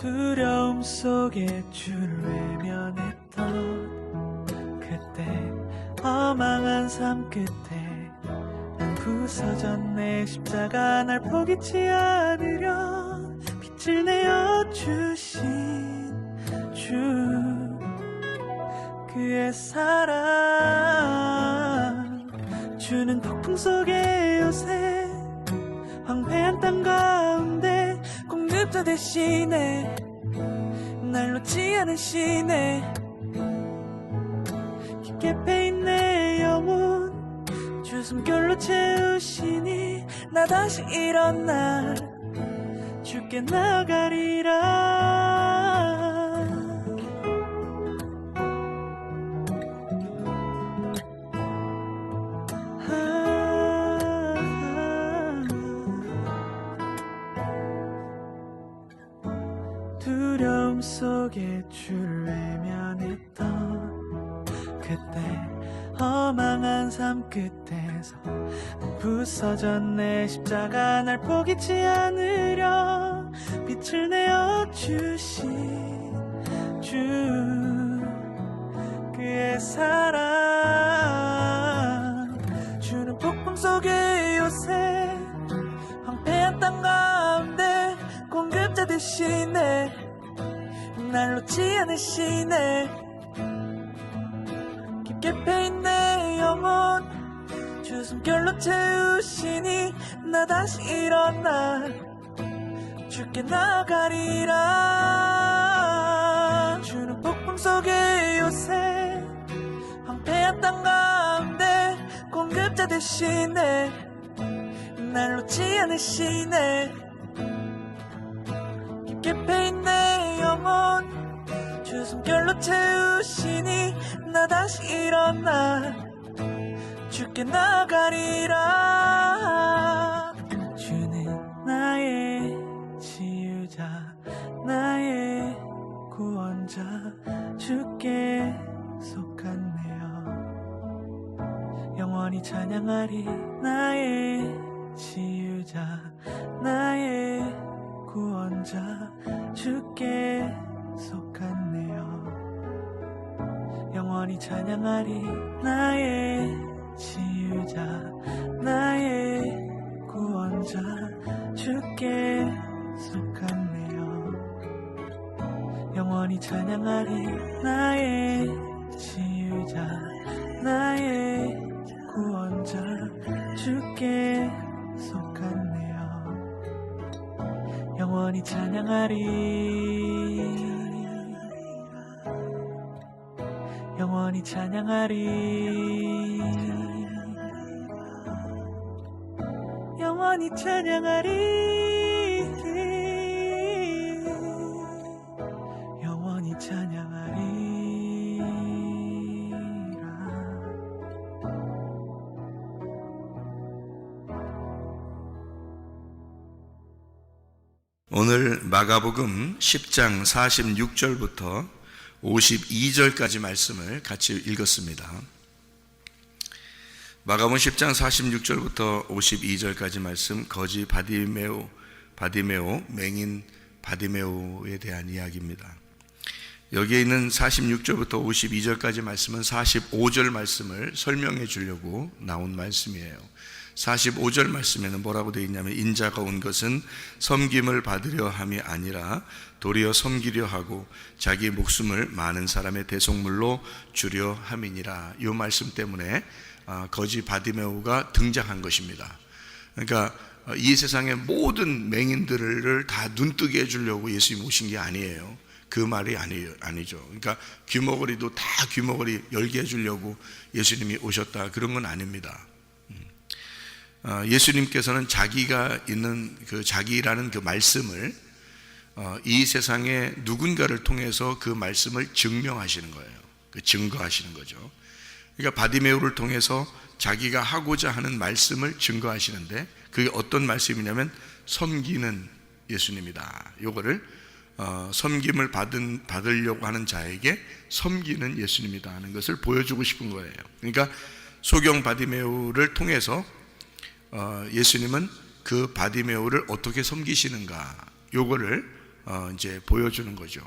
두려움 속에 주를 외면했던 그때 허망한 삶 끝에 난 부서졌네. 십자가 날 포기치 않으려 빛을 내어 주신 주, 그의 사랑. 주는 폭풍 속에 요새 황폐한 땅 가운데 공급자 대신에 날 놓지 않으시네. 깊게 패인 내 영혼 주 숨결로 채우시니 나 다시 일어나 주께 나가리라. 두려움 속에 주를 외면했던 그때 허망한 삶 끝에서 부서졌네. 십자가 날 포기치 않으려 빛을 내어 주신 주, 그의 사랑. 주는 폭풍 속에 요새 황폐한 땅 가운데 공급자 되시네. 날 놓지 않으시네. 깊게 패인 내 영혼 주 숨결로 채우시니 나 다시 일어나 주께 나가리라. 주는 폭풍 속에 요새 황폐한 땅 가운데 공급자 되시네. 날 놓지 않으시네. 깊게 패인 내 영혼 주 숨결로 채우시니 나 다시 일어나 주께 나가리라. 주는 나의 치유자, 나의 구원자, 주께 속았네요. 영원히 찬양하리. 나의 치유자, 나의 구원자, 주께 속았네요. 영원히 찬양하리. 나의 치유자, 나의 구원자, 주께 속았네요. 영원히 찬양하리. 나의 치유자, 나의 구원자, 주께 속았네요. 영원히 찬양하리. 영원히 찬양하리. 영원히 찬양하리. 영원히 찬양하리라. 오늘 마가복음 10장 46절부터 52절까지 말씀을 같이 읽었습니다. 마가복음 10장 46절부터 52절까지 말씀, 거지 바디메오, 맹인 바디메오에 대한 이야기입니다. 여기에 있는 46절부터 52절까지 말씀은 45절 말씀을 설명해 주려고 나온 말씀이에요. 45절 말씀에는 뭐라고 되어 있냐면, 인자가 온 것은 섬김을 받으려 함이 아니라 도리어 섬기려 하고 자기 목숨을 많은 사람의 대속물로 주려 함이니라. 이 말씀 때문에 거지 바디메오가 등장한 것입니다. 그러니까 이 세상의 모든 맹인들을 다 눈뜨게 해주려고 예수님이 오신 게 아니에요. 그 말이 아니죠. 그러니까 귀머거리도 다 귀머거리 열게 해주려고 예수님이 오셨다, 그런 건 아닙니다. 예수님께서는 자기가 있는 그 자기라는 그 말씀을 이 세상에 누군가를 통해서 그 말씀을 증명하시는 거예요. 증거하시는 거죠. 그러니까 바디메오를 통해서 자기가 하고자 하는 말씀을 증거하시는데, 그게 어떤 말씀이냐면 섬기는 예수님이다. 요거를 섬김을 받으려고 하는 자에게 섬기는 예수님이다 하는 것을 보여주고 싶은 거예요. 그러니까 소경 바디메오를 통해서 예수님은 그 바디메오를 어떻게 섬기시는가, 요거를 이제 보여주는 거죠.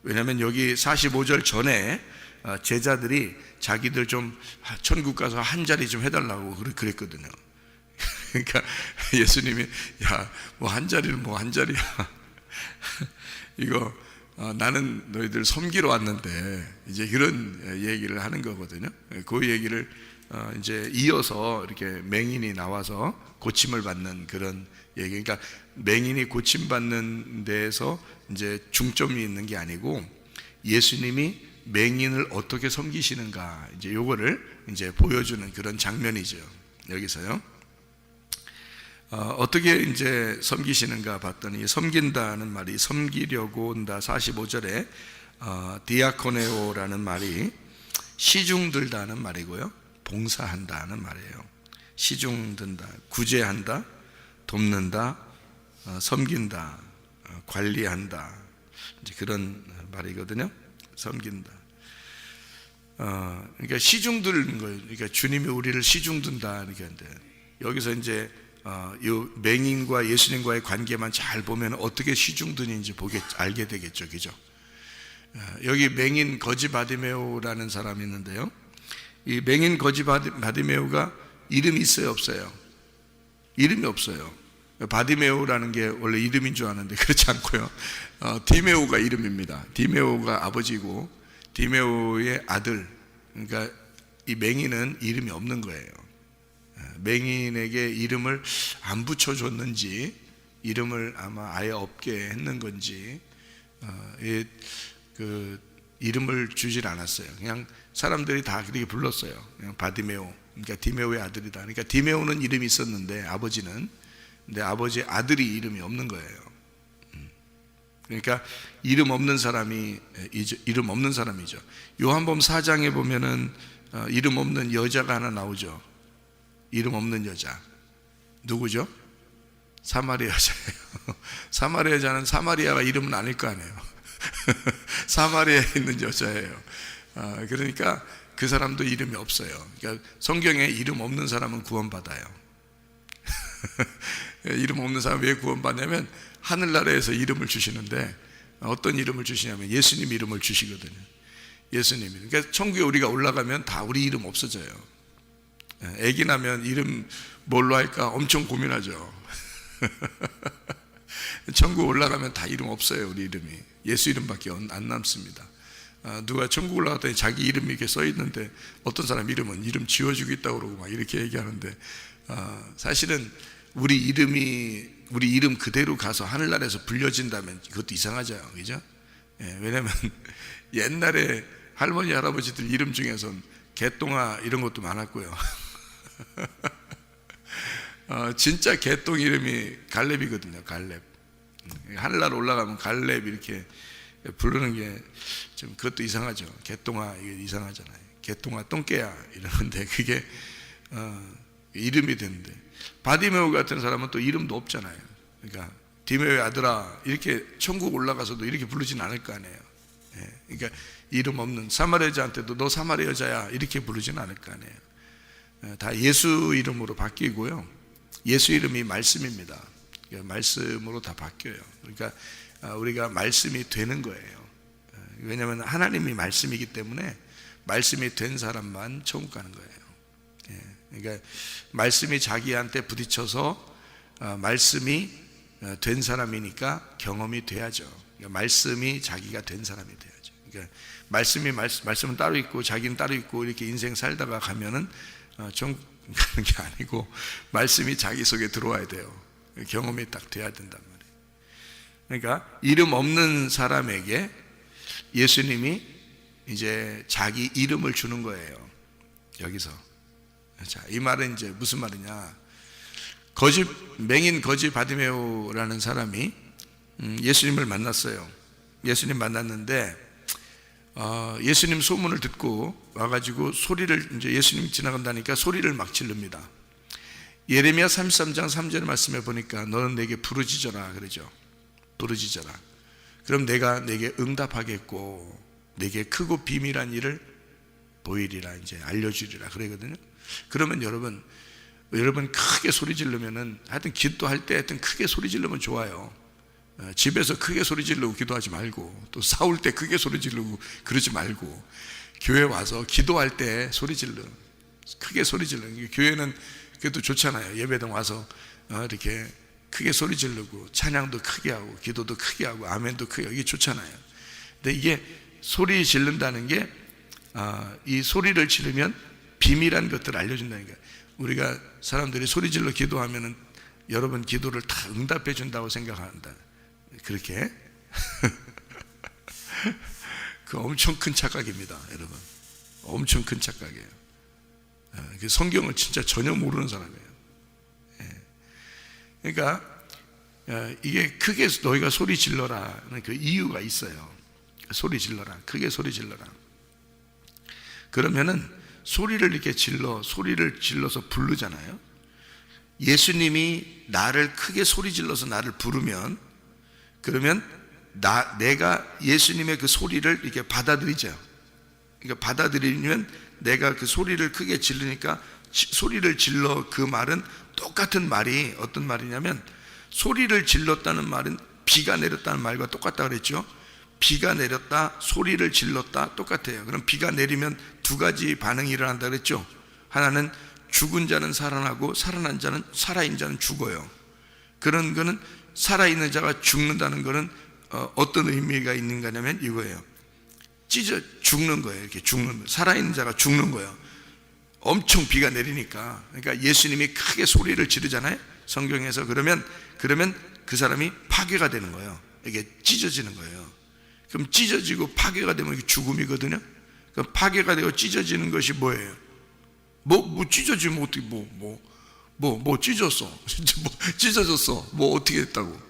왜냐하면 여기 45절 전에 제자들이 자기들 좀 천국 가서 한 자리 좀 해달라고 그랬거든요. 그러니까 예수님이 야, 뭐 한 자리는 뭐 한 자리야. 이거 나는 너희들 섬기러 왔는데 이제 그런 얘기를 하는 거거든요. 그 얘기를 이제 이어서 이렇게 맹인이 나와서 고침을 받는 그런 얘기. 그러니까 맹인이 고침받는 데에서 이제 중점이 있는 게 아니고 예수님이 맹인을 어떻게 섬기시는가, 이제 요거를 이제 보여주는 그런 장면이죠. 여기서요. 어떻게 이제 섬기시는가 봤더니, 섬긴다는 말이 섬기려고 온다 45절에 디아코네오라는 말이 시중들다는 말이고요, 봉사한다는 말이에요. 시중든다, 구제한다, 돕는다, 섬긴다, 관리한다, 이제 그런 말이거든요. 섬긴다. 그러니까 시중드는 거예요. 그러니까 주님이 우리를 시중든다 이렇게 하는데, 여기서 이제 이 맹인과 예수님과의 관계만 잘 보면 어떻게 시중드는지 알게 되겠죠, 그죠? 여기 맹인 거지 바디메오라는 사람이 있는데요. 이 맹인 거지 바디메오가 이름이 있어요, 없어요? 이름이 없어요. 바디메오라는 게 원래 이름인 줄 아는데 그렇지 않고요. 디메오가 이름입니다. 디메오가 아버지고 디메오의 아들. 그러니까 이 맹인은 이름이 없는 거예요. 맹인에게 이름을 안 붙여줬는지, 이름을 아마 아예 없게 했는 건지, 그 이름을 주질 않았어요. 그냥 사람들이 다 그렇게 불렀어요. 그냥 바디메오. 그러니까 디메오의 아들이다. 그러니까 디메오는 이름이 있었는데 아버지는, 근데 아버지의 아들이 이름이 없는 거예요. 그러니까 이름 없는 사람이죠. 요한복음 4장에 보면은 이름 없는 여자가 하나 나오죠. 이름 없는 여자. 누구죠? 사마리아 여자예요. 사마리아 여자는 사마리아가 이름은 아닐 거 아니에요. 사마리아에 있는 여자예요. 그러니까 그 사람도 이름이 없어요. 그러니까 성경에 이름 없는 사람은 구원받아요. 이름 없는 사람 왜 구원받냐면 하늘나라에서 이름을 주시는데, 어떤 이름을 주시냐면 예수님 이름을 주시거든요. 예수님이. 그러니까 천국에 우리가 올라가면 다 우리 이름 없어져요. 애기 나면 이름 뭘로 할까 엄청 고민하죠. 천국 올라가면 다 이름 없어요. 우리 이름이 예수 이름밖에 안 남습니다. 누가 천국 올라갔더니 자기 이름이 이렇게 써 있는데 어떤 사람 이름은 이름 지워주겠다고 그러고 막 이렇게 얘기하는데, 사실은 우리 이름 그대로 가서 하늘나라에서 불려진다면 그것도 이상하죠, 그죠? 왜냐하면 옛날에 할머니 할아버지들 이름 중에선 개똥아 이런 것도 많았고요. 진짜 개똥 이름이 갈렙이거든요. 갈렙. 하늘나라 올라가면 갈렙 이렇게 부르는 게 좀 그것도 이상하죠. 개똥아 이게 이상하잖아요. 개똥아 똥개야 이러는데 그게 이름이 되는데, 바디메오 같은 사람은 또 이름도 없잖아요. 그러니까 디메오의 아들아 이렇게 천국 올라가서도 이렇게 부르진 않을 거 아니에요. 그러니까 이름 없는 사마리아 여자한테도 너 사마리아 여자야 이렇게 부르진 않을 거 아니에요. 다 예수 이름으로 바뀌고요. 예수 이름이 말씀입니다. 말씀으로 다 바뀌어요. 그러니까 우리가 말씀이 되는 거예요. 왜냐하면 하나님이 말씀이기 때문에 말씀이 된 사람만 천국 가는 거예요. 그러니까 말씀이 자기한테 부딪혀서 말씀이 된 사람이니까 경험이 돼야죠. 그러니까 말씀이 자기가 된 사람이 돼야죠. 그러니까 말씀은 따로 있고 자기는 따로 있고 이렇게 인생 살다가 가면은 천국 가는 게 아니고 말씀이 자기 속에 들어와야 돼요. 경험이 딱 돼야 된단 말이에요. 그러니까 이름 없는 사람에게 예수님이 이제 자기 이름을 주는 거예요. 여기서. 자, 이 말은 이제 무슨 말이냐? 맹인 거지 바디메오라는 사람이 예수님을 만났어요. 예수님 만났는데 예수님 소문을 듣고 와가지고 소리를, 이제 예수님 지나간다니까 소리를 막 지릅니다. 예레미야 33장 3절 말씀에 보니까 너는 내게 부르짖어라 그러죠. 부르짖어라. 그럼 내가 내게 응답하겠고 내게 크고 비밀한 일을 보이리라, 이제 알려주리라 그러거든요. 그러면 여러분 크게 소리 지르면은, 하여튼 기도할 때 하여튼 크게 소리 지르면 좋아요. 집에서 크게 소리 지르고 기도하지 말고, 또 싸울 때 크게 소리 지르고 그러지 말고, 교회 와서 기도할 때 소리 질러, 크게 소리 질러. 교회는 그래도 좋잖아요. 예배당 와서 이렇게 크게 소리 지르고 찬양도 크게 하고 기도도 크게 하고 아멘도 크게 하고, 이게 좋잖아요. 근데 이게 소리 지른다는 게 이 소리를 지르면 비밀한 것들을 알려준다는 거예요. 우리가 사람들이 소리 질러 기도하면은 여러분 기도를 다 응답해 준다고 생각한다. 그렇게 그 엄청 큰 착각입니다, 여러분. 엄청 큰 착각이에요. 그 성경을 진짜 전혀 모르는 사람이에요. 그러니까 이게 크게 너희가 소리 질러라는 그 이유가 있어요. 소리 질러라, 크게 소리 질러라. 그러면은 소리를 이렇게 소리를 질러서 부르잖아요. 예수님이 나를 크게 소리 질러서 나를 부르면, 그러면 내가 예수님의 그 소리를 이렇게 받아들이죠. 그러니까 받아들이면 내가 그 소리를 크게 지르니까, 소리를 질러, 그 말은 똑같은 말이 어떤 말이냐면, 소리를 질렀다는 말은 비가 내렸다는 말과 똑같다 그랬죠. 비가 내렸다, 소리를 질렀다, 똑같아요. 그럼 비가 내리면 두 가지 반응이 일어난다 그랬죠. 하나는 죽은 자는 살아나고 살아난 자는, 살아있는 자는 죽어요. 그런 거는, 살아있는 자가 죽는다는 거는 어떤 의미가 있는가 하면 이거예요. 찢어 죽는 거예요. 이렇게 죽는 거예요. 살아있는 자가 죽는 거예요. 엄청 비가 내리니까. 그러니까 예수님이 크게 소리를 지르잖아요, 성경에서. 그러면 그 사람이 파괴가 되는 거예요. 이게 찢어지는 거예요. 그럼 찢어지고 파괴가 되면 이게 죽음이거든요. 그럼 파괴가 되고 찢어지는 것이 뭐예요? 뭐 찢어지면 어떻게 뭐 찢었어? 뭐 찢어졌어? 뭐 어떻게 했다고?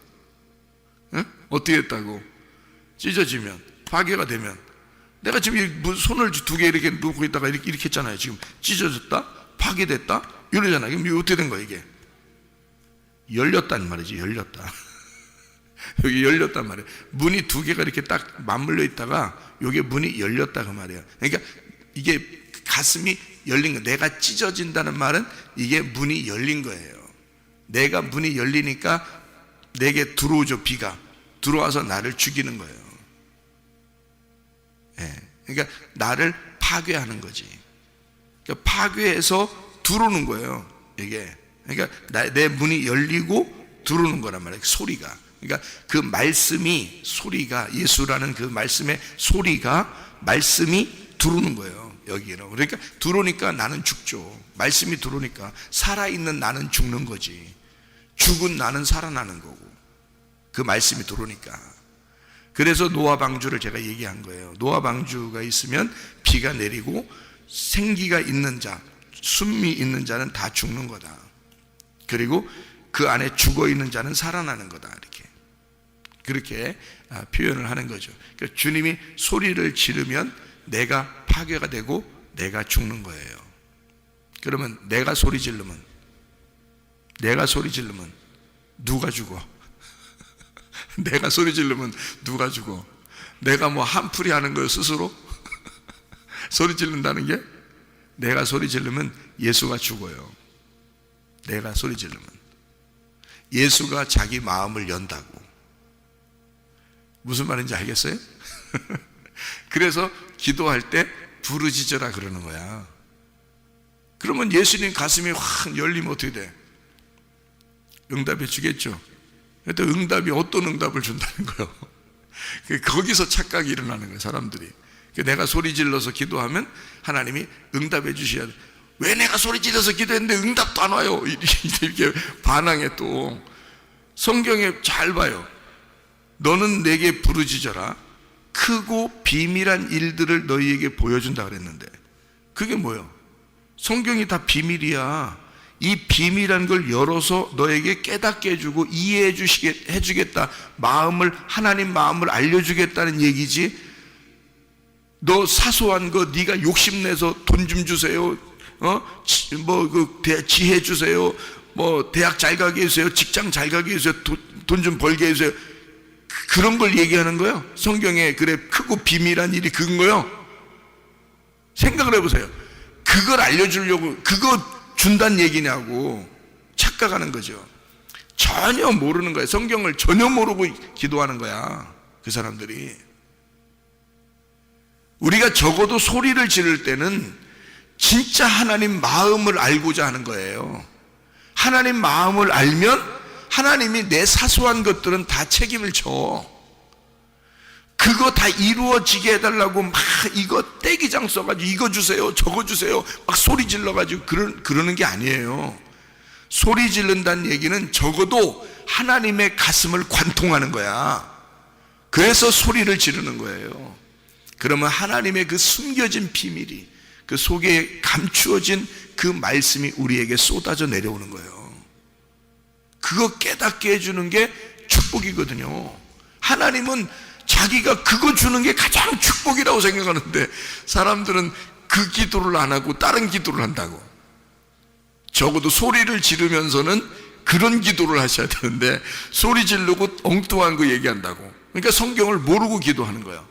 응? 어떻게 했다고? 찢어지면, 파괴가 되면, 내가 지금 손을 두 개 이렇게 놓고 있다가 이렇게 했잖아요. 지금 찢어졌다, 파괴됐다, 이러잖아요. 그럼 이게 어떻게 된 거야? 이게 열렸단 말이지. 열렸다. 여기 열렸단 말이에요. 문이 두 개가 이렇게 딱 맞물려 있다가 여기 문이 열렸다 그 말이에요. 그러니까 이게 가슴이 열린 거. 내가 찢어진다는 말은 이게 문이 열린 거예요. 내가 문이 열리니까 내게 들어오죠. 비가 들어와서 나를 죽이는 거예요. 그러니까 나를 파괴하는 거지. 그러니까 파괴해서 들어오는 거예요, 이게. 그러니까 내 문이 열리고 들어오는 거란 말이에요, 소리가. 그러니까 그 말씀이, 소리가, 예수라는 그 말씀의 소리가, 말씀이 들어오는 거예요, 여기로. 그러니까 들어오니까 나는 죽죠. 말씀이 들어오니까 살아있는 나는 죽는 거지. 죽은 나는 살아나는 거고, 그 말씀이 들어오니까. 그래서 노아 방주를 제가 얘기한 거예요. 노아 방주가 있으면 비가 내리고 생기가 있는 자, 숨이 있는 자는 다 죽는 거다. 그리고 그 안에 죽어 있는 자는 살아나는 거다. 그렇게 표현을 하는 거죠. 그러니까 주님이 소리를 지르면 내가 파괴가 되고 내가 죽는 거예요. 그러면 내가 소리 지르면 누가 죽어? 내가 소리 지르면 누가 죽어? 내가 뭐 한풀이 하는 거예요, 스스로? 소리 지른다는 게? 내가 소리 지르면 예수가 죽어요. 내가 소리 지르면 예수가 자기 마음을 연다고. 무슨 말인지 알겠어요? 그래서 기도할 때 부르짖어라 그러는 거야. 그러면 예수님 가슴이 확 열리면 어떻게 돼? 응답해 주겠죠. 근데 응답이 어떤 응답을 준다는 거예요? 거기서 착각이 일어나는 거예요, 사람들이. 내가 소리 질러서 기도하면 하나님이 응답해 주셔야 돼. 왜 내가 소리 질러서 기도했는데 응답도 안 와요? 이렇게 반항해. 또 성경에 잘 봐요. 너는 내게 부르짖어라. 크고 비밀한 일들을 너희에게 보여준다 그랬는데, 그게 뭐예요? 성경이 다 비밀이야. 이 비밀한 걸 열어서 너에게 깨닫게 해주고 이해해 주겠다. 하나님 마음을 알려주겠다는 얘기지. 너 사소한 거 네가 욕심내서 돈 좀 주세요, 지혜 주세요, 대학 잘 가게 해주세요, 직장 잘 가게 해주세요, 돈 좀 벌게 해주세요, 그런 걸 얘기하는 거예요. 성경에 그래 크고 비밀한 일이 그건 거예요. 생각을 해보세요. 그걸 알려주려고 그거 준다는 얘기냐고 착각하는 거죠. 전혀 모르는 거야. 성경을 전혀 모르고 기도하는 거야, 그 사람들이. 우리가 적어도 소리를 지를 때는 진짜 하나님 마음을 알고자 하는 거예요. 하나님 마음을 알면 하나님이 내 사소한 것들은 다 책임을 져. 그거 다 이루어지게 해달라고 막 이거 떼기장 써가지고 이거 주세요 저거 주세요 막 소리 질러가지고 그러는 게 아니에요. 소리 지른다는 얘기는 적어도 하나님의 가슴을 관통하는 거야. 그래서 소리를 지르는 거예요. 그러면 하나님의 그 숨겨진 비밀이, 그 속에 감추어진 그 말씀이 우리에게 쏟아져 내려오는 거예요. 그거 깨닫게 해주는 게 축복이거든요. 하나님은 자기가 그거 주는 게 가장 축복이라고 생각하는데 사람들은 그 기도를 안 하고 다른 기도를 한다고. 적어도 소리를 지르면서는 그런 기도를 하셔야 되는데 소리 지르고 엉뚱한 거 얘기한다고. 그러니까 성경을 모르고 기도하는 거예요.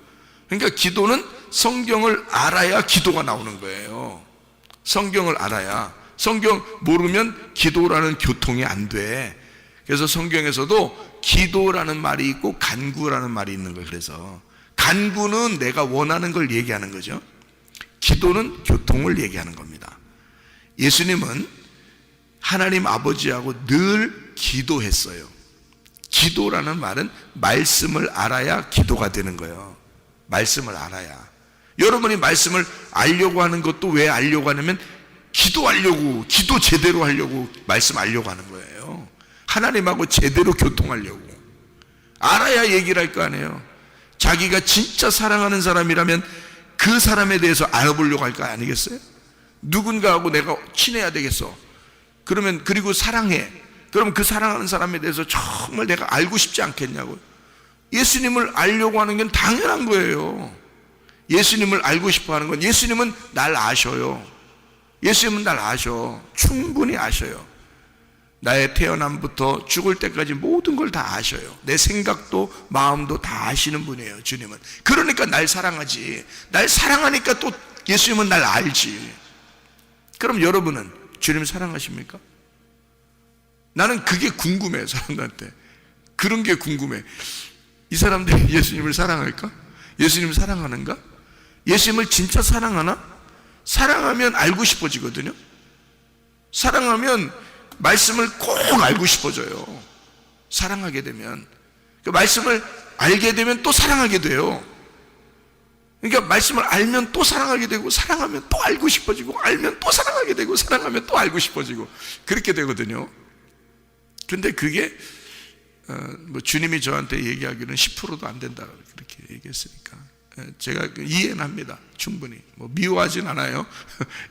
그러니까 기도는 성경을 알아야 기도가 나오는 거예요. 성경을 알아야. 성경 모르면 기도라는 교통이 안 돼. 그래서 성경에서도 기도라는 말이 있고 간구라는 말이 있는 거예요. 그래서 간구는 내가 원하는 걸 얘기하는 거죠. 기도는 교통을 얘기하는 겁니다. 예수님은 하나님 아버지하고 늘 기도했어요. 기도라는 말은 말씀을 알아야 기도가 되는 거예요. 말씀을 알아야. 여러분이 말씀을 알려고 하는 것도 왜 알려고 하냐면 기도하려고, 기도 제대로 하려고 말씀 알려고 하는 거예요. 하나님하고 제대로 교통하려고. 알아야 얘기를 할 거 아니에요. 자기가 진짜 사랑하는 사람이라면 그 사람에 대해서 알아보려고 할 거 아니겠어요? 누군가하고 내가 친해야 되겠어. 그러면, 그리고 사랑해. 그럼 그 사랑하는 사람에 대해서 정말 내가 알고 싶지 않겠냐고요. 예수님을 알려고 하는 건 당연한 거예요. 예수님을 알고 싶어 하는 건, 예수님은 날 아셔요. 예수님은 날 아셔. 충분히 아셔요. 나의 태어남부터 죽을 때까지 모든 걸 다 아셔요. 내 생각도 마음도 다 아시는 분이에요, 주님은. 그러니까 날 사랑하지. 날 사랑하니까 또 예수님은 날 알지. 그럼 여러분은 주님 사랑하십니까? 나는 그게 궁금해요, 사람들한테. 그런 게 궁금해. 이 사람들이 예수님을 사랑할까? 예수님을 사랑하는가? 예수님을 진짜 사랑하나? 사랑하면 알고 싶어지거든요. 사랑하면 말씀을 꼭 알고 싶어져요. 사랑하게 되면. 그 말씀을 알게 되면 또 사랑하게 돼요. 그러니까 말씀을 알면 또 사랑하게 되고, 사랑하면 또 알고 싶어지고, 알면 또 사랑하게 되고, 사랑하면 또 알고 싶어지고, 그렇게 되거든요. 근데 그게 뭐 주님이 저한테 얘기하기로는 10%도 안 된다 그렇게 얘기했으니까 제가 이해는 합니다. 충분히. 뭐 미워하진 않아요.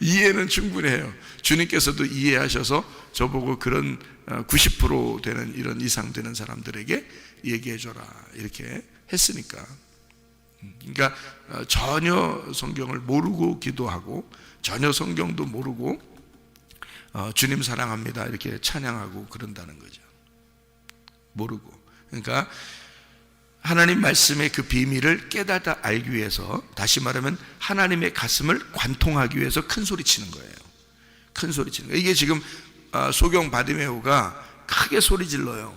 이해는 충분히 해요. 주님께서도 이해하셔서 저보고 그런 90% 되는 이런 이상 되는 사람들에게 얘기해줘라 이렇게 했으니까. 그러니까 전혀 성경을 모르고 기도하고 전혀 성경도 모르고 주님 사랑합니다 이렇게 찬양하고 그런다는 거죠. 모르고. 그러니까 하나님 말씀의 그 비밀을 깨닫아 알기 위해서, 다시 말하면 하나님의 가슴을 관통하기 위해서 큰 소리 치는 거예요. 큰 소리 치는 거예요. 이게 지금 소경 바디메오가 크게 소리 질러요.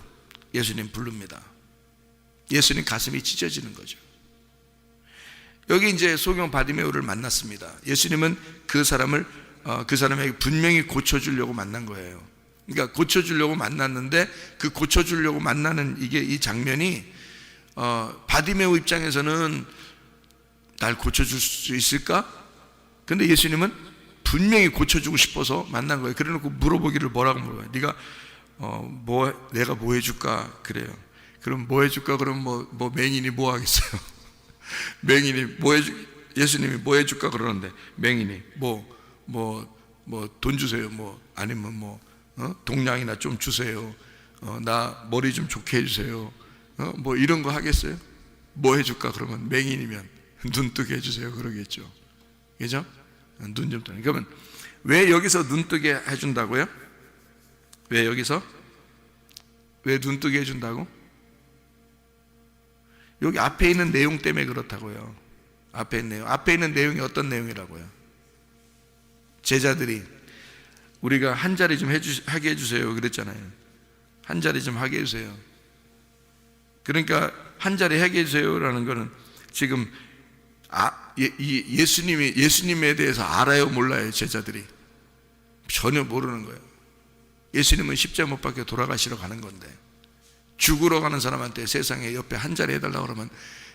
예수님 부릅니다. 예수님 가슴이 찢어지는 거죠. 여기 이제 소경 바디메오를 만났습니다. 예수님은 그 사람에게 분명히 고쳐주려고 만난 거예요. 그러니까 고쳐주려고 만났는데 그 고쳐주려고 만나는 이 장면이 바디메오 입장에서는 날 고쳐줄 수 있을까? 근데 예수님은 분명히 고쳐주고 싶어서 만난 거예요. 그래놓고 물어보기를 뭐라고 물어봐요? 네가 내가 뭐 해줄까? 그래요. 그럼 뭐 해줄까? 그럼 뭐 맹인이 뭐 하겠어요? 맹인이 예수님이 뭐 해줄까 그러는데 맹인이 돈 주세요. 아니면 동량이나 좀 주세요. 나 머리 좀 좋게 해주세요. 이런 거 하겠어요? 뭐 해줄까? 그러면 맹인이면 눈 뜨게 해주세요. 그러겠죠. 그죠? 눈 좀 뜨게. 그러면 왜 여기서 눈 뜨게 해준다고요? 왜 여기서? 왜 눈 뜨게 해준다고? 여기 앞에 있는 내용 때문에 그렇다고요. 앞에 있는 내용이 어떤 내용이라고요? 제자들이 우리가 한 자리 좀 하게 해주세요 그랬잖아요. 한 자리 좀 하게 해주세요. 그러니까 한 자리 하게 해주세요라는 거는 지금 예수님에 대해서 알아요 몰라요? 제자들이 전혀 모르는 거예요. 예수님은 십자가 못 박혀 돌아가시러 가는 건데 죽으러 가는 사람한테 세상에 옆에 한 자리 해달라고 그러면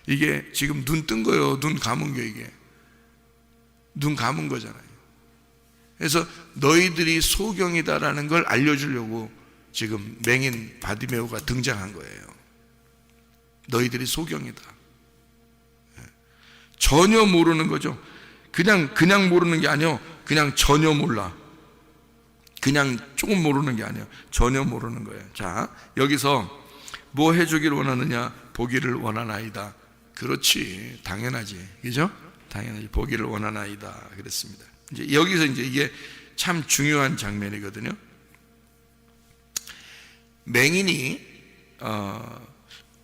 이게 지금 눈 뜬 거예요? 눈 감은 거 이게? 눈 감은 거잖아요. 그래서 너희들이 소경이다라는 걸 알려주려고 지금 맹인 바디메오가 등장한 거예요. 너희들이 소경이다. 전혀 모르는 거죠. 그냥 모르는 게 아니요. 그냥 전혀 몰라. 그냥 조금 모르는 게 아니에요. 전혀 모르는 거예요. 자, 여기서 뭐 해주기를 원하느냐? 보기를 원하나이다. 그렇지, 당연하지, 그죠? 당연하지, 보기를 원하나이다. 그랬습니다. 이제 여기서 이제 이게 참 중요한 장면이거든요. 맹인이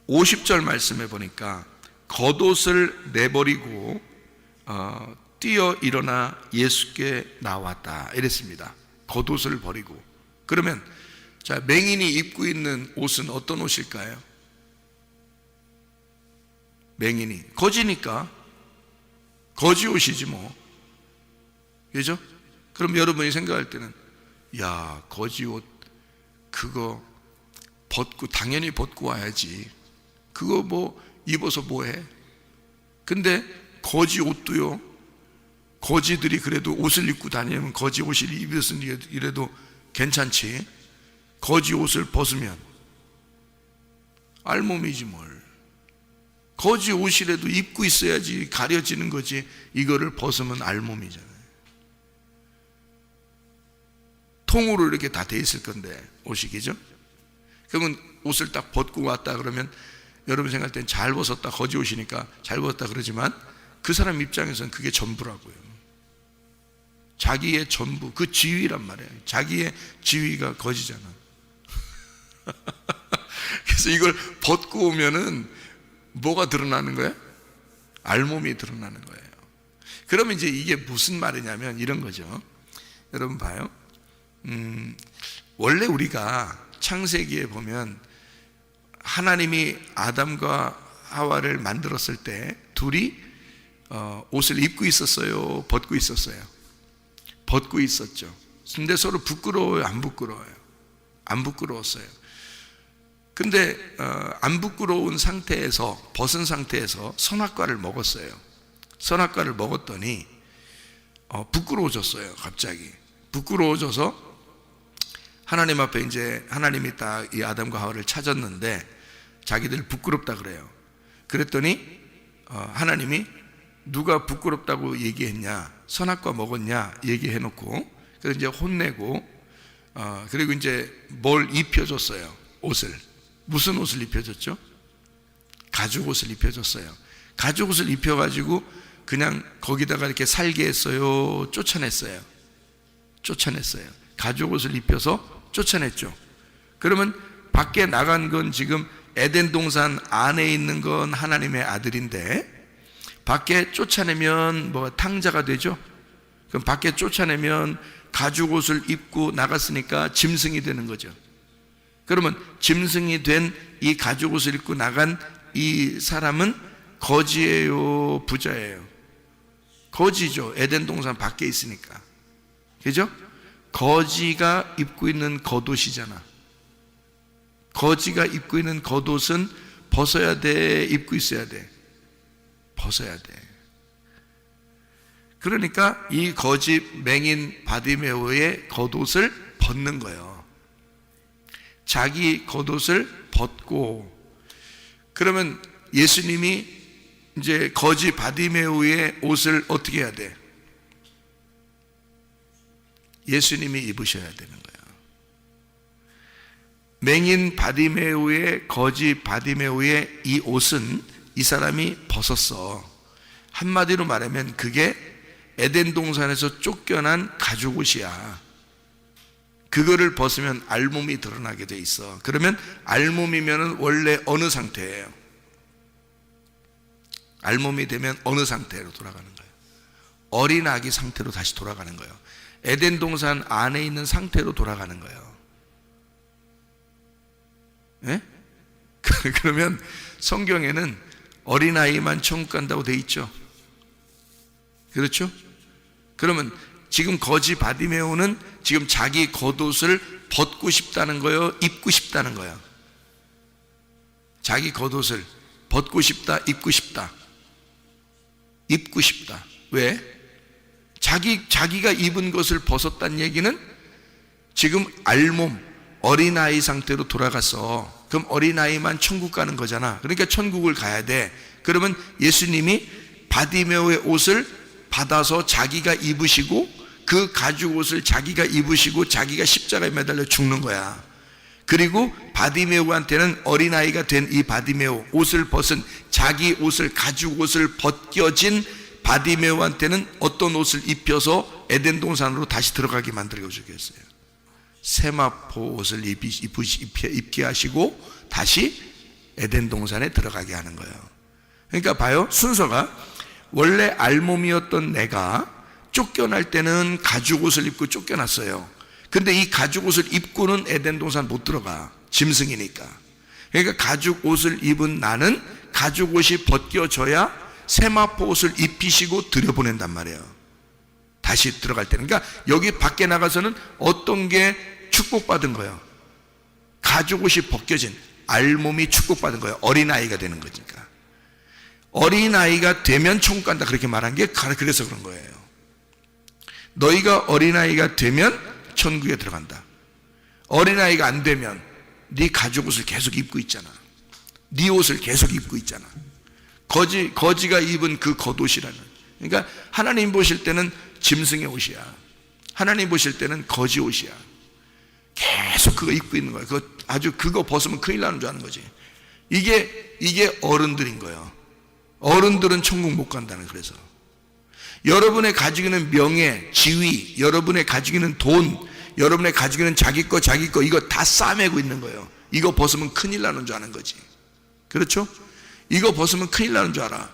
50절 말씀해 보니까 겉옷을 내버리고 뛰어 일어나 예수께 나왔다 이랬습니다. 겉옷을 버리고. 그러면 자, 맹인이 입고 있는 옷은 어떤 옷일까요? 맹인이 거지니까 거지 옷이지 뭐, 그죠? 그럼 여러분이 생각할 때는 야, 거지 옷 그거 벗고 당연히 벗고 와야지. 그거 뭐 입어서 뭐해? 근데 거지 옷도요, 거지들이 그래도 옷을 입고 다니면 거지 옷을 입었으니 이래도 괜찮지. 거지 옷을 벗으면 알몸이지 뭘. 거지 옷이라도 입고 있어야지 가려지는 거지. 이거를 벗으면 알몸이잖아요. 통으로 이렇게 다 돼 있을 건데 옷이겠죠? 그러면 옷을 딱 벗고 왔다 그러면 여러분 생각할 땐 잘 벗었다, 거지 옷이니까 잘 벗었다 그러지만 그 사람 입장에서는 그게 전부라고요. 자기의 전부, 그 지위란 말이에요. 자기의 지위가 거지잖아. 그래서 이걸 벗고 오면은 뭐가 드러나는 거예요? 알몸이 드러나는 거예요. 그러면 이제 이게 무슨 말이냐면 이런 거죠. 여러분 봐요. 원래 우리가 창세기에 보면 하나님이 아담과 하와를 만들었을 때 둘이 옷을 입고 있었어요? 벗고 있었어요? 벗고 있었죠. 근데 서로 부끄러워요? 안 부끄러워요? 안 부끄러웠어요. 근데 안 부끄러운 상태에서, 벗은 상태에서 선악과를 먹었어요. 선악과를 먹었더니 부끄러워졌어요. 갑자기 부끄러워져서 하나님 앞에 이제 하나님이 딱 이 아담과 하와를 찾았는데 자기들 부끄럽다 그래요. 그랬더니 하나님이 누가 부끄럽다고 얘기했냐, 선악과 먹었냐 얘기해놓고 그래서 이제 혼내고 그리고 이제 뭘 입혀줬어요. 옷을. 무슨 옷을 입혀줬죠? 가죽 옷을 입혀줬어요. 가죽 옷을 입혀가지고 그냥 거기다가 이렇게 살게 했어요? 쫓아냈어요? 쫓아냈어요. 가죽 옷을 입혀서 쫓아냈죠. 그러면 밖에 나간 건 지금 에덴 동산 안에 있는 건 하나님의 아들인데 밖에 쫓아내면 뭐 탕자가 되죠. 그럼 밖에 쫓아내면 가죽 옷을 입고 나갔으니까 짐승이 되는 거죠. 그러면 짐승이 된 이 가죽 옷을 입고 나간 이 사람은 거지예요, 부자예요? 거지죠. 에덴 동산 밖에 있으니까. 그죠? 거지가 입고 있는 겉옷이잖아. 거지가 입고 있는 겉옷은 벗어야 돼, 입고 있어야 돼? 벗어야 돼. 그러니까 이 거지 맹인 바디메오의 겉옷을 벗는 거예요. 자기 겉옷을 벗고. 그러면 예수님이 이제 거지 바디메오의 옷을 어떻게 해야 돼? 예수님이 입으셔야 되는 거예요. 맹인 바디메오의, 거지 바디메오의 이 옷은 이 사람이 벗었어. 한마디로 말하면 그게 에덴 동산에서 쫓겨난 가죽 옷이야. 그거를 벗으면 알몸이 드러나게 돼 있어. 그러면 알몸이면 원래 어느 상태예요? 알몸이 되면 어느 상태로 돌아가는 거예요? 어린 아기 상태로 다시 돌아가는 거예요. 에덴 동산 안에 있는 상태로 돌아가는 거예요. 예? 그러면 성경에는 어린아이만 천국 간다고 돼 있죠. 그렇죠? 그러면 지금 거지 바디메오는 지금 자기 겉옷을 벗고 싶다는 거예요? 입고 싶다는 거예요? 자기 겉옷을 벗고 싶다, 입고 싶다. 입고 싶다. 왜? 자기가 입은 것을 벗었다는 얘기는 지금 알몸, 어린아이 상태로 돌아갔어. 그럼 어린아이만 천국 가는 거잖아. 그러니까 천국을 가야 돼. 그러면 예수님이 바디메오의 옷을 받아서 자기가 입으시고 그 가죽 옷을 자기가 입으시고 자기가 십자가에 매달려 죽는 거야. 그리고 바디메오한테는 어린아이가 된 이 바디메오, 옷을 벗은 자기 옷을, 가죽 옷을 벗겨진 바디메오한테는 어떤 옷을 입혀서 에덴 동산으로 다시 들어가게 만들어 주겠어요? 세마포 옷을 입게 하시고 다시 에덴 동산에 들어가게 하는 거예요. 그러니까 봐요, 순서가 원래 알몸이었던 내가 쫓겨날 때는 가죽 옷을 입고 쫓겨났어요. 근데 이 가죽 옷을 입고는 에덴 동산 못 들어가. 짐승이니까. 그러니까 가죽 옷을 입은 나는 가죽 옷이 벗겨져야 세마포 옷을 입히시고 들여보낸단 말이에요. 다시 들어갈 때는. 그러니까 여기 밖에 나가서는 어떤 게 축복받은 거예요? 가죽 옷이 벗겨진 알몸이 축복받은 거예요. 어린아이가 되는 거니까. 어린아이가 되면 천국 간다 그렇게 말한 게 그래서 그런 거예요. 너희가 어린아이가 되면 천국에 들어간다. 어린아이가 안 되면 네 가죽 옷을 계속 입고 있잖아. 네 옷을 계속 입고 있잖아. 거지가 입은 그 겉옷이라는. 그러니까 하나님 보실 때는 짐승의 옷이야. 하나님 보실 때는 거지 옷이야. 계속 그거 입고 있는 거야. 그거 벗으면 큰일 나는 줄 아는 거지. 이게 어른들인 거예요. 어른들은 천국 못 간다는. 그래서 여러분의 가지고 있는 명예, 지위, 여러분의 가지고 있는 돈, 여러분의 가지고 있는 자기 거 이거 다 싸매고 있는 거예요. 이거 벗으면 큰일 나는 줄 아는 거지. 그렇죠? 이거 벗으면 큰일 나는 줄 알아.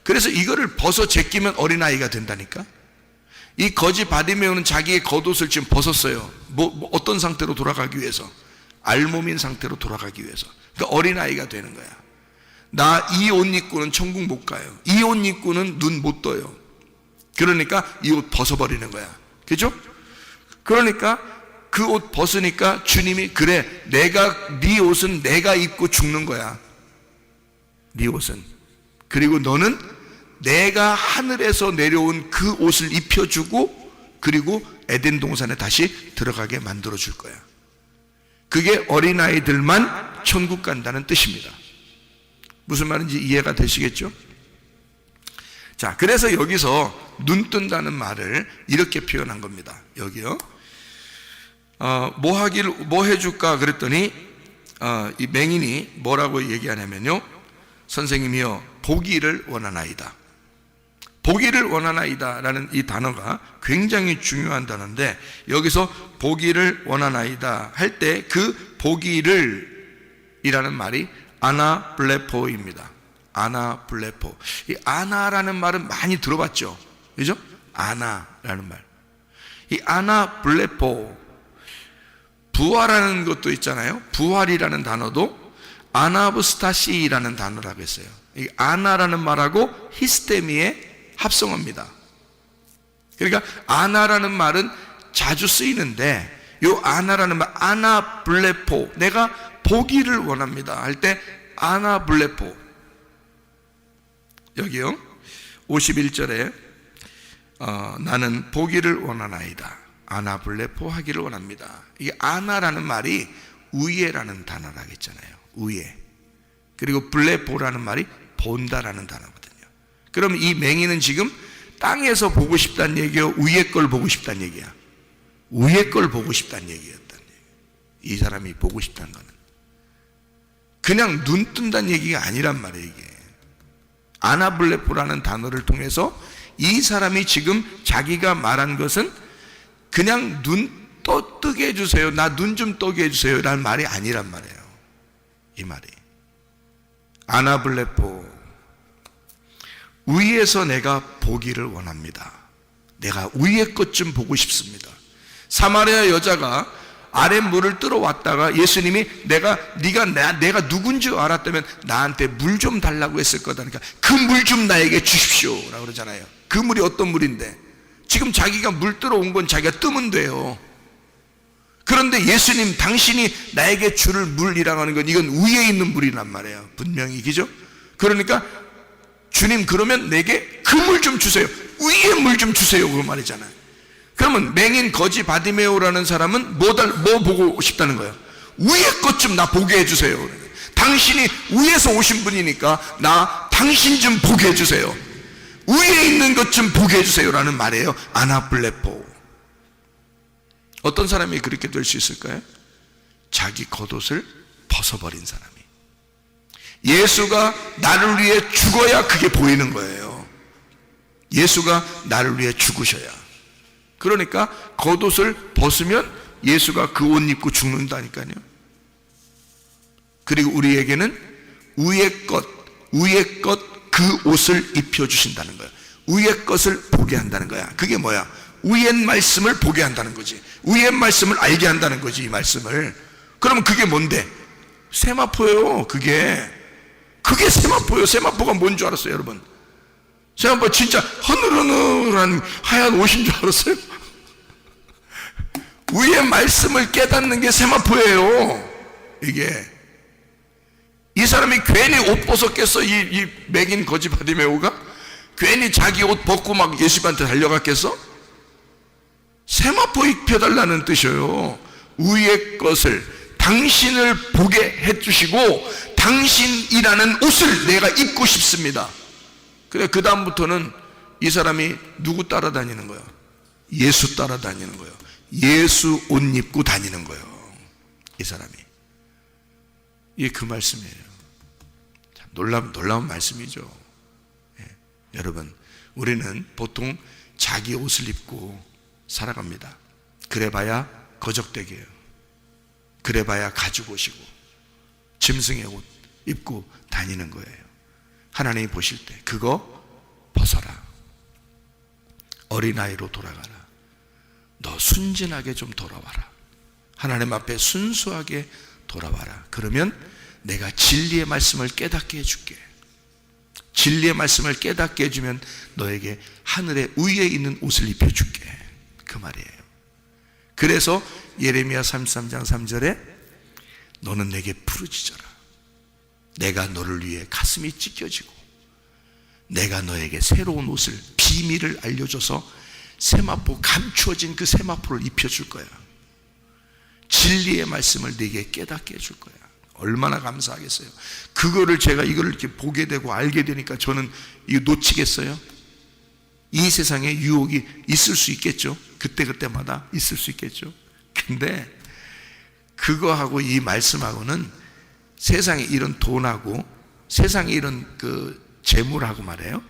그래서 이거를 벗어 제끼면 어린아이가 된다니까. 이 거지 바디메오는 자기의 겉옷을 지금 벗었어요. 어떤 상태로 돌아가기 위해서? 알몸인 상태로 돌아가기 위해서. 그러니까 어린아이가 되는 거야. 나 이 옷 입고는 천국 못 가요. 이 옷 입고는 눈 못 떠요. 그러니까 이 옷 벗어버리는 거야. 그죠? 그러니까 그 옷 벗으니까 주님이 그래, 네 옷은 내가 입고 죽는 거야. 네 옷은. 그리고 너는 내가 하늘에서 내려온 그 옷을 입혀주고 그리고 에덴 동산에 다시 들어가게 만들어 줄 거야. 그게 어린아이들만 천국 간다는 뜻입니다. 무슨 말인지 이해가 되시겠죠? 자, 그래서 여기서 눈 뜬다는 말을 이렇게 표현한 겁니다. 여기요. 뭐 해줄까 그랬더니 이 맹인이 뭐라고 얘기하냐면요, 선생님이요, 보기를 원하나이다. 보기를 원하나이다 라는 이 단어가 굉장히 중요한 단어인데, 여기서 보기를 원하나이다 할 때 그 보기를 이라는 말이 아나블레포입니다. 아나블레포. 이 아나라는 말은 많이 들어봤죠, 그죠? 아나라는 말. 이 아나블레포, 부활하는 것도 있잖아요. 부활이라는 단어도 아나브스타시라는 단어라고 했어요. 이 아나라는 말하고 히스테미의 합성어입니다. 그러니까 아나라는 말은 자주 쓰이는데, 이 아나라는 말, 아나블레포, 내가 보기를 원합니다 할 때 아나블레포. 여기요 51절에 나는 보기를 원하나이다, 아나블레포 하기를 원합니다. 이 아나라는 말이 우예라는 단어라고 했잖아요. 우예. 그리고 블레포라는 말이 본다라는 단어거든요. 그럼 이 맹인은 지금 땅에서 보고 싶다는 얘기예요, 위에 걸 보고 싶다는 얘기야? 위에 걸 보고 싶다는 얘기였다는 얘기예요. 이 사람이 보고 싶다는 거는 그냥 눈 뜬다는 얘기가 아니란 말이에요. 이게 아나블레포라는 단어를 통해서 이 사람이 지금 자기가 말한 것은 그냥 눈 뜨게 해주세요, 나 눈 좀 뜨게 해주세요 라는 말이 아니란 말이에요. 이 말이 아나블레포, 위에서 내가 보기를 원합니다. 내가 위의 것 좀 보고 싶습니다. 사마리아 여자가 아랫물을 들어왔다가 예수님이 내가 누군지 알았다면 나한테 물 좀 달라고 했을 거다니까 그 물 좀 나에게 주십시오 라고 그러잖아요. 그 물이 어떤 물인데, 지금 자기가 물 들어온 건 자기가 뜨면 돼요. 그런데 예수님, 당신이 나에게 줄 물이라고 하는 건 이건 위에 있는 물이란 말이에요. 분명히, 그죠? 그러니까 주님, 그러면 내게 그 물 좀 주세요. 위에 물 좀 주세요. 그 말이잖아요. 그러면 맹인 거지 바디메오라는 사람은 뭐 보고 싶다는 거예요? 위에 것 좀 나 보게 해주세요. 당신이 위에서 오신 분이니까 나 당신 좀 보게 해주세요. 위에 있는 것 좀 보게 해주세요 라는 말이에요. 아나블레포. 어떤 사람이 그렇게 될 수 있을까요? 자기 겉옷을 벗어버린 사람이. 예수가 나를 위해 죽어야 그게 보이는 거예요. 예수가 나를 위해 죽으셔야. 그러니까 겉옷을 벗으면 예수가 그 옷 입고 죽는다니까요. 그리고 우리에게는 위의 것 그 옷을 입혀주신다는 거예요. 위의 것을 보게 한다는 거야. 그게 뭐야? 위의 말씀을 보게 한다는 거지. 위의 말씀을 알게 한다는 거지, 이 말씀을. 그러면 그게 뭔데? 세마포예요. 그게 세마포예요. 세마포가 뭔 줄 알았어요, 여러분? 세마포 진짜 허늘허늘한 하얀 옷인 줄 알았어요? 위의 말씀을 깨닫는 게 세마포예요. 이게. 이 사람이 괜히 옷 벗었겠어? 이 맥인 거지 바디메오가? 괜히 자기 옷 벗고 막 예수님한테 달려갔겠어? 세마포 입혀달라는 뜻이에요. 위의 것을, 당신을 보게 해주시고 당신이라는 옷을 내가 입고 싶습니다. 그래, 그 다음부터는 이 사람이 누구 따라다니는 거예요? 예수 따라다니는 거예요. 예수 옷 입고 다니는 거예요, 이 사람이. 이게 그 말씀이에요. 참 놀라운 말씀이죠. 예. 여러분, 우리는 보통 자기 옷을 입고 살아갑니다. 그래봐야 거적대게요. 그래봐야 가죽 옷이고 짐승의 옷 입고 다니는 거예요. 하나님이 보실 때 그거 벗어라. 어린아이로 돌아가라. 너 순진하게 좀 돌아와라. 하나님 앞에 순수하게 돌아와라. 그러면 내가 진리의 말씀을 깨닫게 해줄게. 진리의 말씀을 깨닫게 해주면 너에게 하늘의 위에 있는 옷을 입혀줄게. 그 말이에요. 그래서 예레미야 33장 3절에 너는 내게 부르짖어라. 내가 너를 위해 가슴이 찢겨지고 내가 너에게 새로운 옷을, 비밀을 알려줘서 세마포, 감추어진 그 세마포를 입혀줄 거야. 진리의 말씀을 내게 깨닫게 해줄 거야. 얼마나 감사하겠어요. 그거를 제가 이거를 이렇게 보게 되고 알게 되니까 저는 이거 놓치겠어요? 이 세상에 유혹이 있을 수 있겠죠. 그때마다 있을 수 있겠죠. 근데 그거하고 이 말씀하고는 세상에 이런 돈하고 세상에 이런 그 재물하고 말이에요.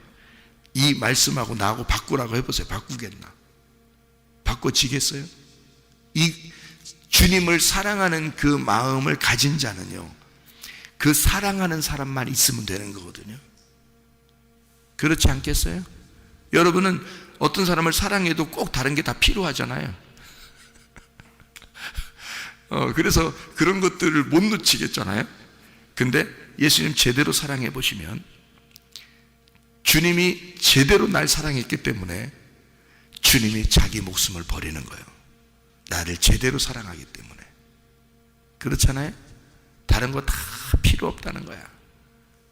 이 말씀하고 나하고 바꾸라고 해보세요. 바꾸겠나? 바꿔지겠어요? 이 주님을 사랑하는 그 마음을 가진 자는요, 그 사랑하는 사람만 있으면 되는 거거든요. 그렇지 않겠어요? 여러분은 어떤 사람을 사랑해도 꼭 다른 게 다 필요하잖아요. 그래서 그런 것들을 못 놓치겠잖아요. 근데 예수님 제대로 사랑해 보시면, 주님이 제대로 날 사랑했기 때문에 주님이 자기 목숨을 버리는 거예요. 나를 제대로 사랑하기 때문에. 그렇잖아요? 다른 거 다 필요 없다는 거야.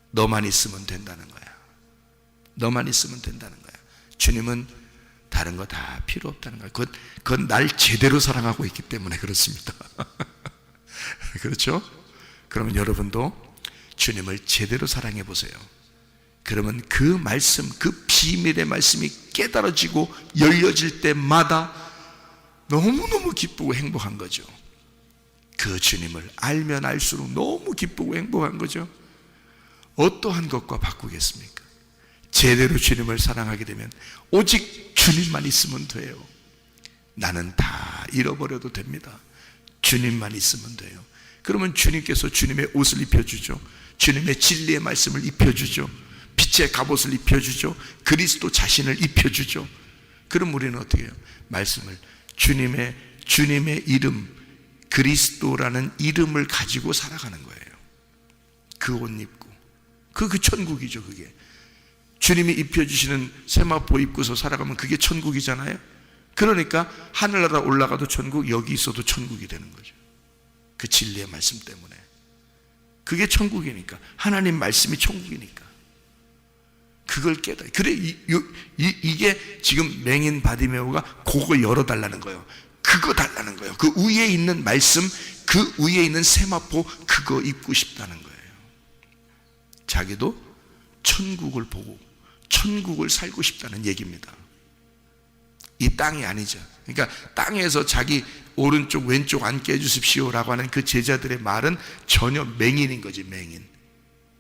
너만 있으면 된다는 거야. 너만 있으면 된다는 거야. 주님은 다른 거 다 필요 없다는 거야. 그건 날 제대로 사랑하고 있기 때문에 그렇습니다. 그렇죠? 그러면 여러분도 주님을 제대로 사랑해 보세요. 그러면 그 말씀, 그 비밀의 말씀이 깨달아지고 열려질 때마다 너무너무 기쁘고 행복한 거죠. 그 주님을 알면 알수록 너무 기쁘고 행복한 거죠. 어떠한 것과 바꾸겠습니까? 제대로 주님을 사랑하게 되면 오직 주님만 있으면 돼요. 나는 다 잃어버려도 됩니다. 주님만 있으면 돼요. 그러면 주님께서 주님의 옷을 입혀주죠. 주님의 진리의 말씀을 입혀주죠. 빛의 갑옷을 입혀주죠. 그리스도 자신을 입혀주죠. 그럼 우리는 어떻게 해요? 말씀을 주님의 이름, 그리스도라는 이름을 가지고 살아가는 거예요. 그 옷 입고. 그 천국이죠, 그게. 주님이 입혀주시는 세마포 입고서 살아가면 그게 천국이잖아요. 그러니까 하늘나라 올라가도 천국, 여기 있어도 천국이 되는 거죠. 그 진리의 말씀 때문에. 그게 천국이니까. 하나님 말씀이 천국이니까. 그걸 깨달아. 그래, 이게 지금 맹인 바디메오가 그거 열어달라는 거예요. 그거 달라는 거예요. 그 위에 있는 말씀, 그 위에 있는 세마포, 그거 입고 싶다는 거예요. 자기도 천국을 보고 천국을 살고 싶다는 얘기입니다. 이 땅이 아니죠. 그러니까 땅에서 자기 오른쪽 왼쪽 앉게 해주십시오 라고 하는 그 제자들의 말은 전혀 맹인인 거지. 맹인.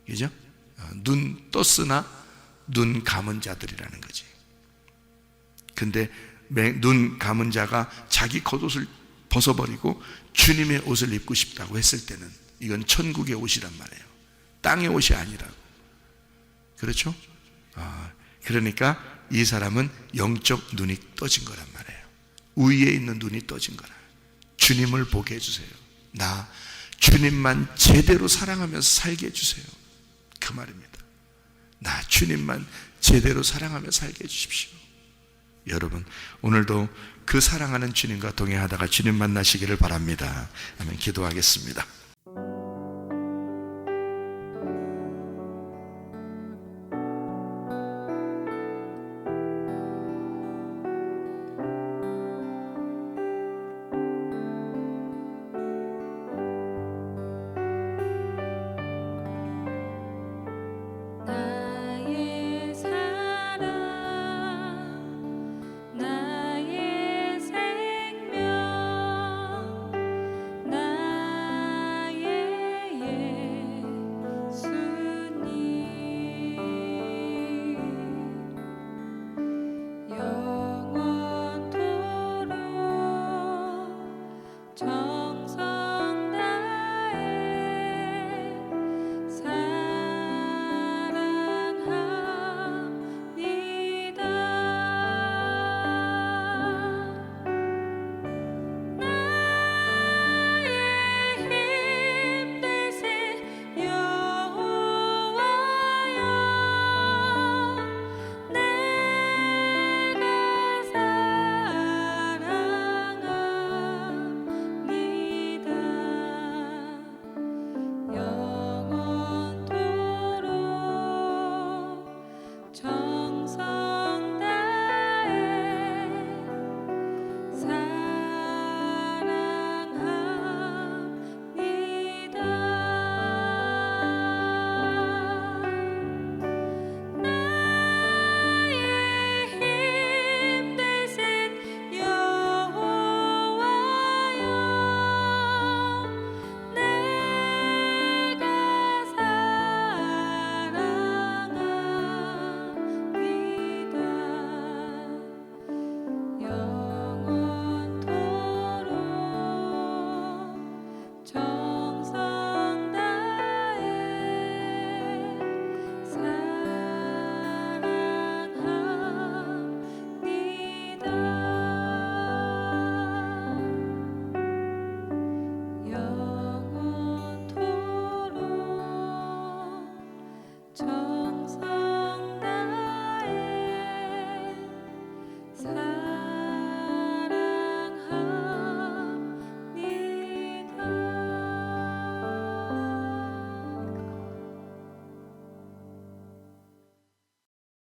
그죠? 눈 떴으나 눈 감은 자들이라는 거지. 근데 눈 감은 자가 자기 겉옷을 벗어버리고 주님의 옷을 입고 싶다고 했을 때는 이건 천국의 옷이란 말이에요. 땅의 옷이 아니라고. 그렇죠? 그러니까 이 사람은 영적 눈이 떠진 거란 말이에요. 위에 있는 눈이 떠진 거라. 주님을 보게 해주세요. 나 주님만 제대로 사랑하면서 살게 해주세요. 그 말입니다. 나 주님만 제대로 사랑하며 살게 해주십시오. 여러분, 오늘도 그 사랑하는 주님과 동행하다가 주님 만나시기를 바랍니다. 아멘. 기도하겠습니다.